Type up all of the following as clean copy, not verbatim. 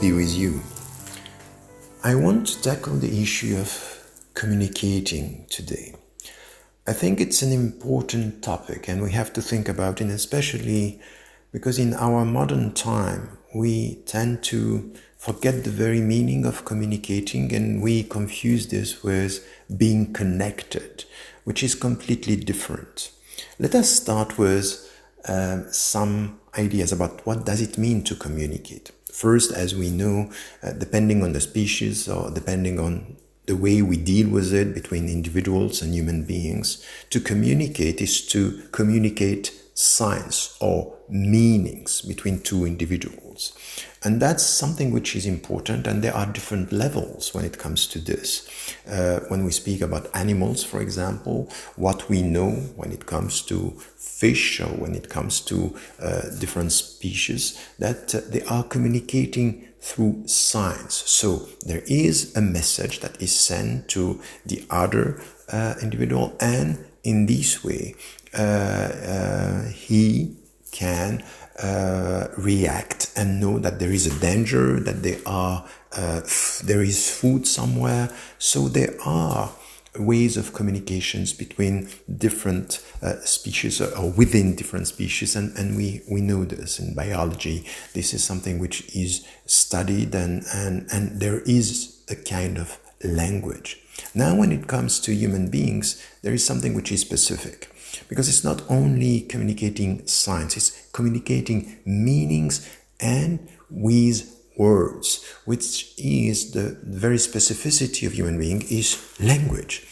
be with you. I want to tackle the issue of communicating today. I think it's an important topic and we have to think about it, especially because in our modern time we tend to forget the very meaning of communicating and we confuse this with being connected, which is completely different. Let us start with some ideas about what does it mean to communicate. First, as we know, depending on the species or depending on the way we deal with it between individuals and human beings, to communicate is to communicate signs or meanings between two individuals. And that's something which is important, and there are different levels when it comes to this. When we speak about animals, for example, what we know when it comes to fish or when it comes to different species, that they are communicating through signs. So there is a message that is sent to the other individual, and in this way he can react and know that there is a danger, that there is food somewhere. So there are ways of communications between different species or within different species, and we know this in biology. This is something which is studied, and there is a kind of language. Now when it comes to human beings, there is something which is specific, because it's not only communicating signs, it's communicating meanings and with words, which is the very specificity of human being, is language.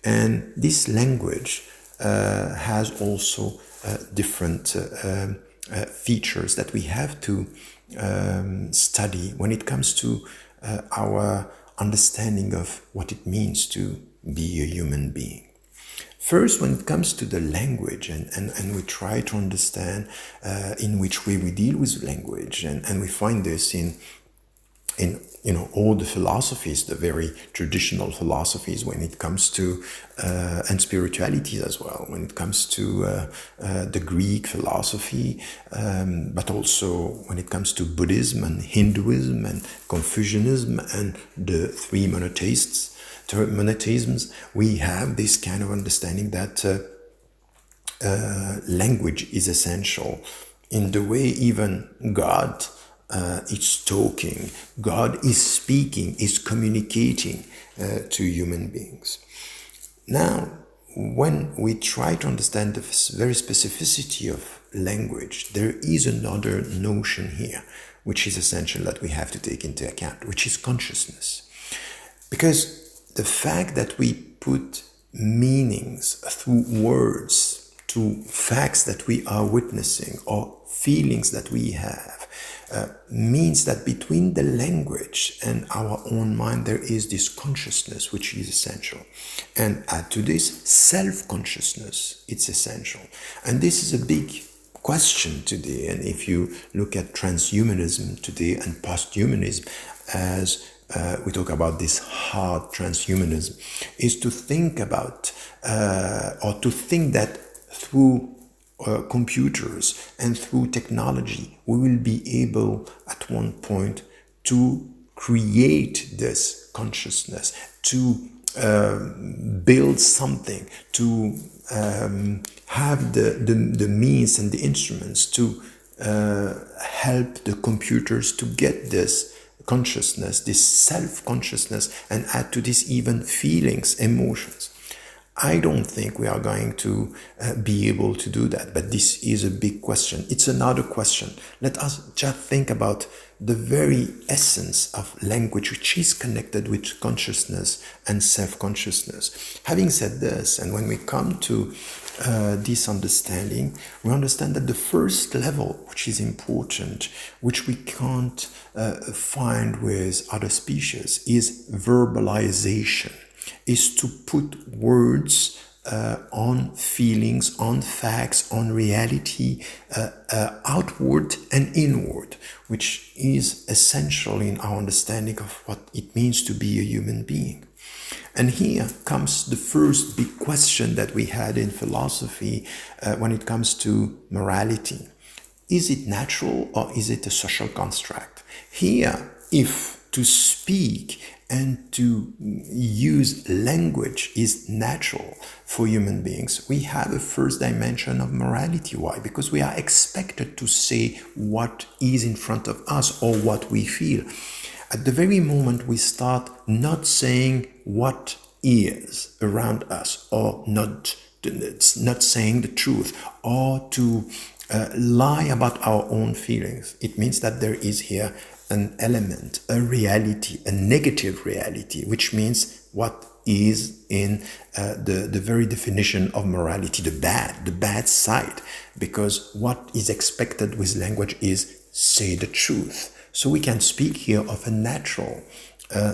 And this language has also different features that we have to study when it comes to our understanding of what it means to be a human being. First, when it comes to the language, and we try to understand in which way we deal with language, and we find this in all the philosophies, the very traditional philosophies, when it comes to and spirituality as well, when it comes to the Greek philosophy, but also when it comes to Buddhism and Hinduism and Confucianism and the three monotheisms, we have this kind of understanding that language is essential in the way even God is talking, God is speaking, is communicating to human beings. Now, when we try to understand the very specificity of language, there is another notion here, which is essential that we have to take into account, which is consciousness. Because the fact that we put meanings through words to facts that we are witnessing or feelings that we have means that between the language and our own mind there is this consciousness which is essential. And add to this self-consciousness, it's essential. And this is a big question today. And if you look at transhumanism today and posthumanism, as we talk about this hard transhumanism, is to think about or to think that through computers and through technology we will be able at one point to create this consciousness, to build something, to have the means and the instruments to help the computers to get this consciousness, this self-consciousness, and add to this even feelings, emotions. I don't think we are going to be able to do that, but this is a big question. It's another question. Let us just think about the very essence of language, which is connected with consciousness and self-consciousness. Having said this, and when we come to this understanding, we understand that the first level, which is important, which we can't find with other species, is verbalization, is to put words on feelings, on facts, on reality, outward and inward, which is essential in our understanding of what it means to be a human being. And here comes the first big question that we had in philosophy when it comes to morality. Is it natural or is it a social construct? Here, if to speak and to use language is natural for human beings, we have a first dimension of morality. Why? Because we are expected to say what is in front of us or what we feel. At the very moment we start not saying what is around us, or not saying the truth, or to lie about our own feelings, it means that there is here an element, a reality, a negative reality, which means what is in the very definition of morality, the bad side, because what is expected with language is say the truth. So we can speak here of a natural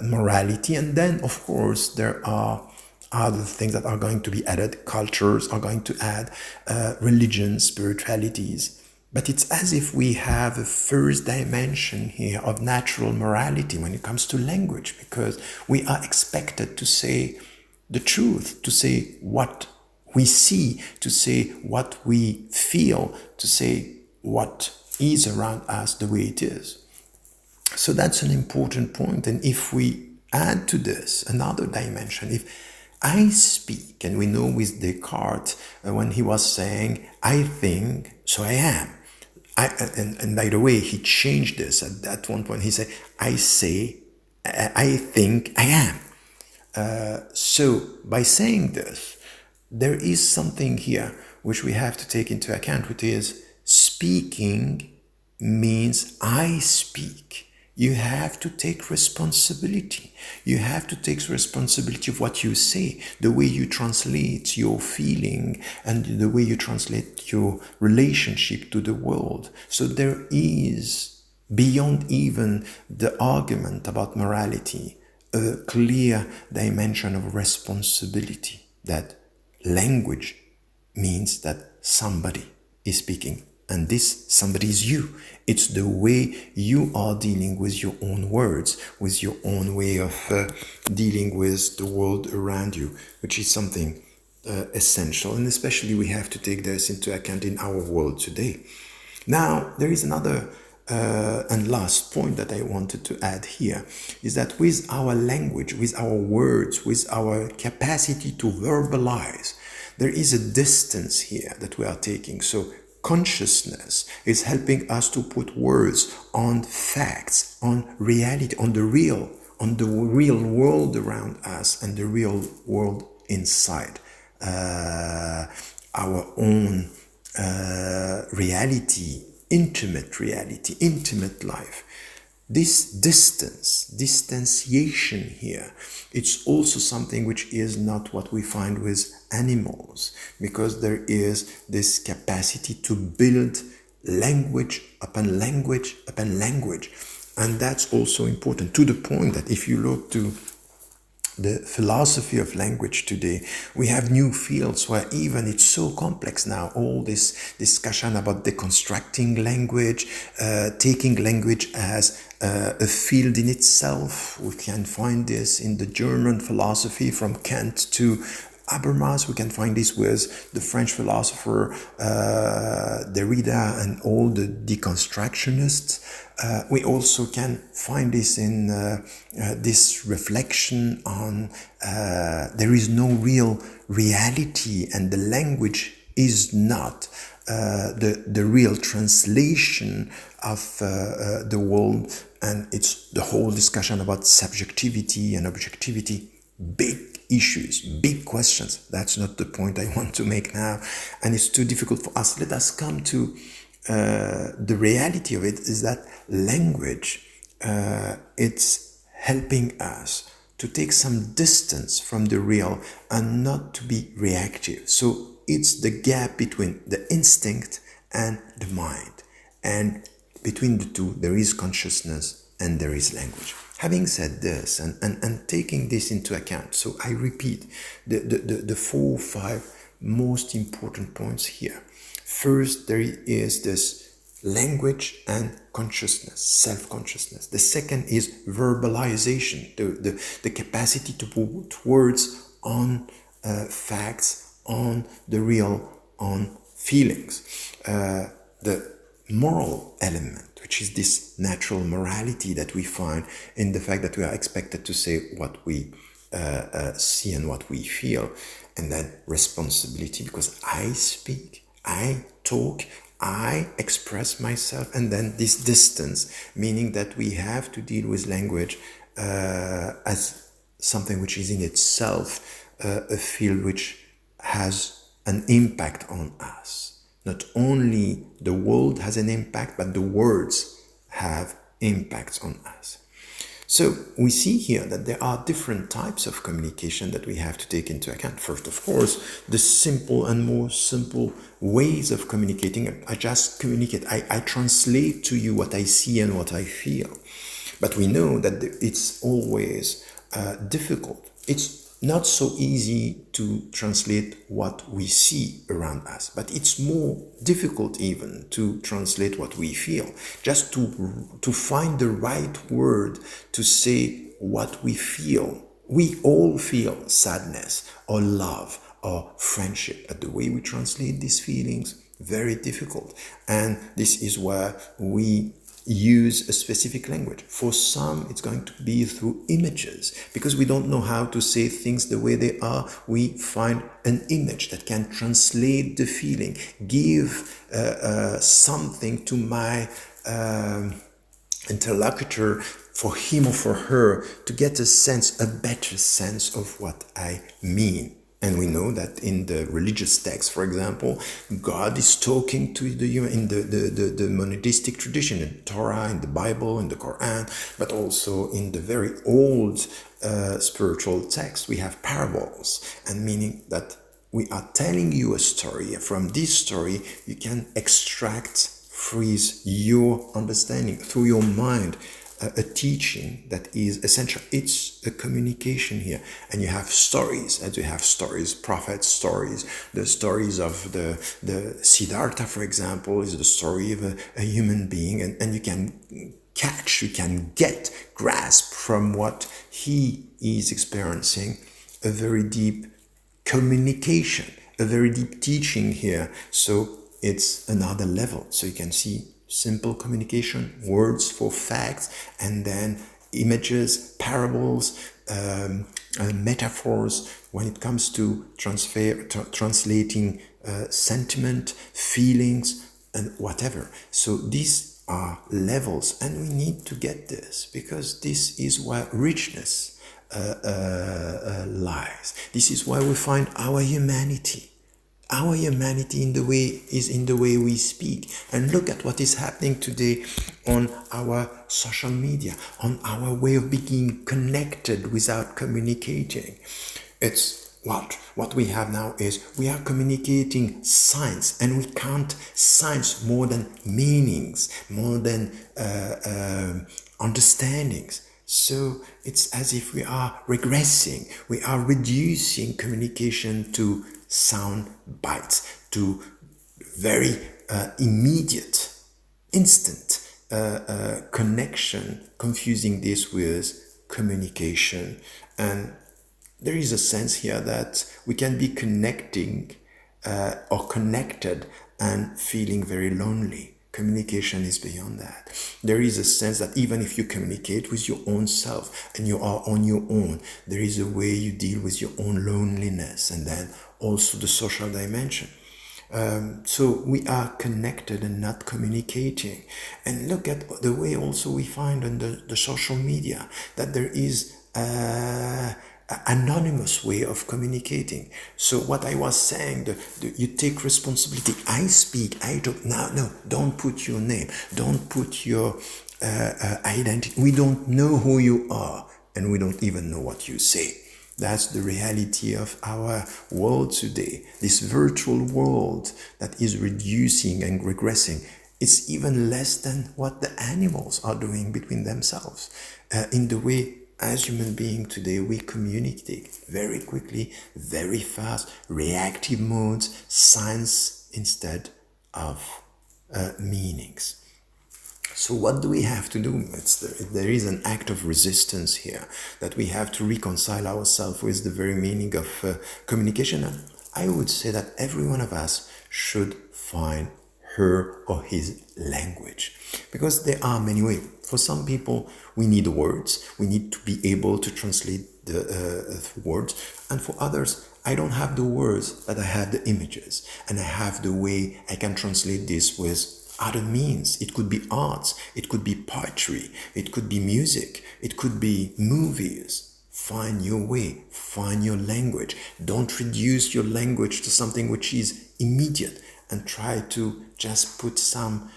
morality, and then of course there are other things that are going to be added. Cultures are going to add religions, spiritualities. But it's as if we have a first dimension here of natural morality when it comes to language, because we are expected to say the truth, to say what we see, to say what we feel, to say what is around us the way it is. So that's an important point. And if we add to this another dimension, if I speak, and we know with Descartes, when he was saying, I think, so I am. And by the way, he changed this at one point. He said, I say, I think, I am. So by saying this, there is something here which we have to take into account, which is speaking means I speak. You have to take responsibility. You have to take responsibility of what you say, the way you translate your feeling, and the way you translate your relationship to the world. So there is, beyond even the argument about morality, a clear dimension of responsibility, that language means that somebody is speaking. And this somebody is you. It's the way you are dealing with your own words, with your own way of dealing with the world around you, which is something essential. And especially we have to take this into account in our world today. Now, there is another and last point that I wanted to add here, is that with our language, with our words, with our capacity to verbalize, there is a distance here that we are taking. So consciousness is helping us to put words on facts, on reality, on the real world around us and the real world inside our own reality, intimate life. This distanciation here, it's also something which is not what we find with animals, because there is this capacity to build language upon language upon language. And that's also important, to the point that if you look to the philosophy of language today, we have new fields where even it's so complex now, all this discussion about deconstructing language, taking language as a field in itself. We can find this in the German philosophy from Kant to Habermas. We can find this with the French philosopher Derrida and all the deconstructionists. We also can find this in this reflection on there is no real reality, and the language is not the real translation of the world. And it's the whole discussion about subjectivity and objectivity. Big issues, big questions. That's not the point I want to make now, and it's too difficult for us. Let us come to the reality of it, is that language, it's helping us to take some distance from the real and not to be reactive. So it's the gap between the instinct and the mind, and between the two there is consciousness and there is language. Having said this, and taking this into account, so I repeat the 4 or 5 most important points here. First, there is this language and consciousness, self-consciousness. The second is verbalization, the capacity to put words on facts, on the real, on feelings. The moral element, which is this natural morality that we find in the fact that we are expected to say what we see and what we feel. And then responsibility, because I speak, I talk, I express myself, and then this distance, meaning that we have to deal with language as something which is in itself a field which has an impact on us. Not only the world has an impact, but the words have impacts on us. So we see here that there are different types of communication that we have to take into account. First, of course, the simple and more simple ways of communicating. I just communicate. I translate to you what I see and what I feel. But we know that it's always difficult. It's not so easy to translate what we see around us, but it's more difficult even to translate what we feel. Just to find the right word to say what we feel. We all feel sadness or love or friendship, but the way we translate these feelings, very difficult. And this is where we use a specific language. For some, it's going to be through images. Because we don't know how to say things the way they are, we find an image that can translate the feeling, give something to my interlocutor, for him or for her, to get a better sense of what I mean. And we know that in the religious text, for example, God is talking to the human in the monastic tradition, in Torah, in the Bible, in the Quran, but also in the very old spiritual text, we have parables, and meaning that we are telling you a story. From this story, you can freeze your understanding through your mind, a teaching that is essential. It's a communication here. And you have stories, as you have stories, prophet stories. The stories of the Siddhartha, for example, is the story of a human being. And you can grasp from what he is experiencing a very deep communication, a very deep teaching here. So it's another level. So you can see simple communication, words for facts, and then images, parables, metaphors when it comes to translating sentiment, feelings, and whatever. So these are levels, and we need to get this, because this is where richness lies. This is why we find our humanity. Our humanity in the way we speak. And look at what is happening today on our social media, on our way of being connected without communicating. It's what we have now is we are communicating signs, and we count signs more than meanings, more than understandings. So it's as if we are regressing, we are reducing communication to sound bites, to very immediate, instant connection, confusing this with communication. And there is a sense here that we can be connecting or connected and feeling very lonely. Communication is beyond that. There is a sense that even if you communicate with your own self and you are on your own, there is a way you deal with your own loneliness, and then also the social dimension. So we are connected and not communicating. And look at the way also we find on the social media that there is anonymous way of communicating. So what I was saying, you take responsibility. I speak, I don't. No, don't put your name. Don't put your identity. We don't know who you are, and we don't even know what you say. That's the reality of our world today. This virtual world that is reducing and regressing. It's even less than what the animals are doing between themselves. In the way as human beings today, we communicate very quickly, very fast, reactive modes, signs instead of meanings. So what do we have to do? There is an act of resistance here, that we have to reconcile ourselves with the very meaning of communication. And I would say that every one of us should find her or his language. Because there are many ways. For some people, we need words. We need to be able to translate the words. And for others, I don't have the words, but I have the images. And I have the way I can translate this with other means. It could be arts. It could be poetry. It could be music. It could be movies. Find your way, find your language. Don't reduce your language to something which is immediate and try to just put some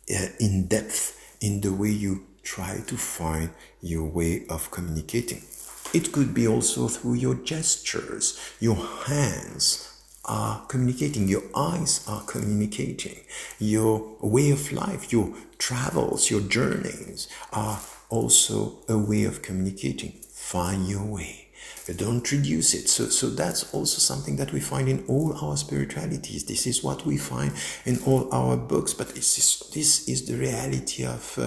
in depth in the way you try to find your way of communicating. It could be also through your gestures. Your hands are communicating, your eyes are communicating, your way of life, your travels, your journeys are also a way of communicating. Find your way. Don't reduce it. So that's also something that we find in all our spiritualities. This is what we find in all our books, but this is the reality of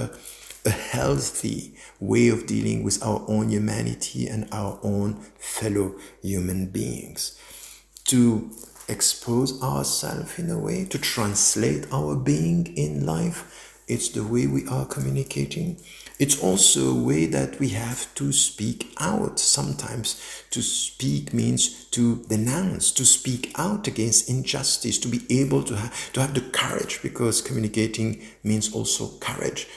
a healthy way of dealing with our own humanity and our own fellow human beings. To expose ourselves in a way, to translate our being in life, it's the way we are communicating. It's also a way that we have to speak out. Sometimes to speak means to denounce, to speak out against injustice, to be able to have the courage, because communicating means also courage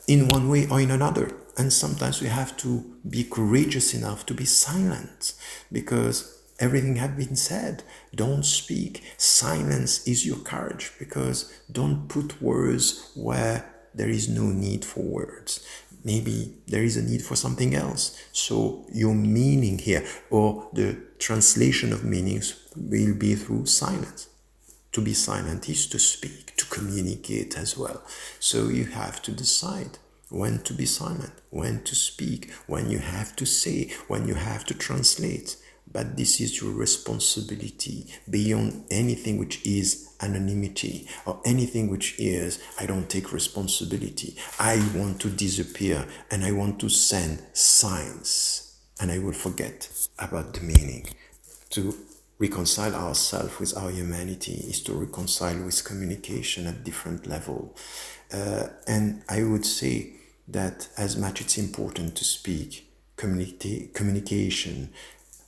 in one way or in another. And sometimes we have to be courageous enough to be silent, because everything has been said. Don't speak. Silence is your courage, because don't put words where there is no need for words. Maybe there is a need for something else. So your meaning here, or the translation of meanings, will be through silence. To be silent is to speak, to communicate as well. So you have to decide when to be silent, when to speak, when you have to say, when you have to translate. But this is your responsibility beyond anything which is anonymity or anything which is, I don't take responsibility. I want to disappear and I want to send signs and I will forget about the meaning. To reconcile ourselves with our humanity is to reconcile with communication at different level. And I would say that as much it's important to speak, communication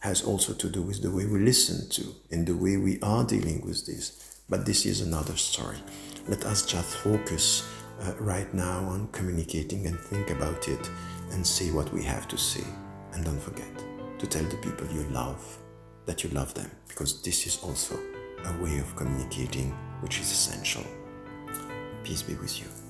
has also to do with the way we listen to and the way we are dealing with this. But this is another story. Let us just focus right now on communicating and think about it and say what we have to say. And don't forget to tell the people you love that you love them, because this is also a way of communicating which is essential. Peace be with you.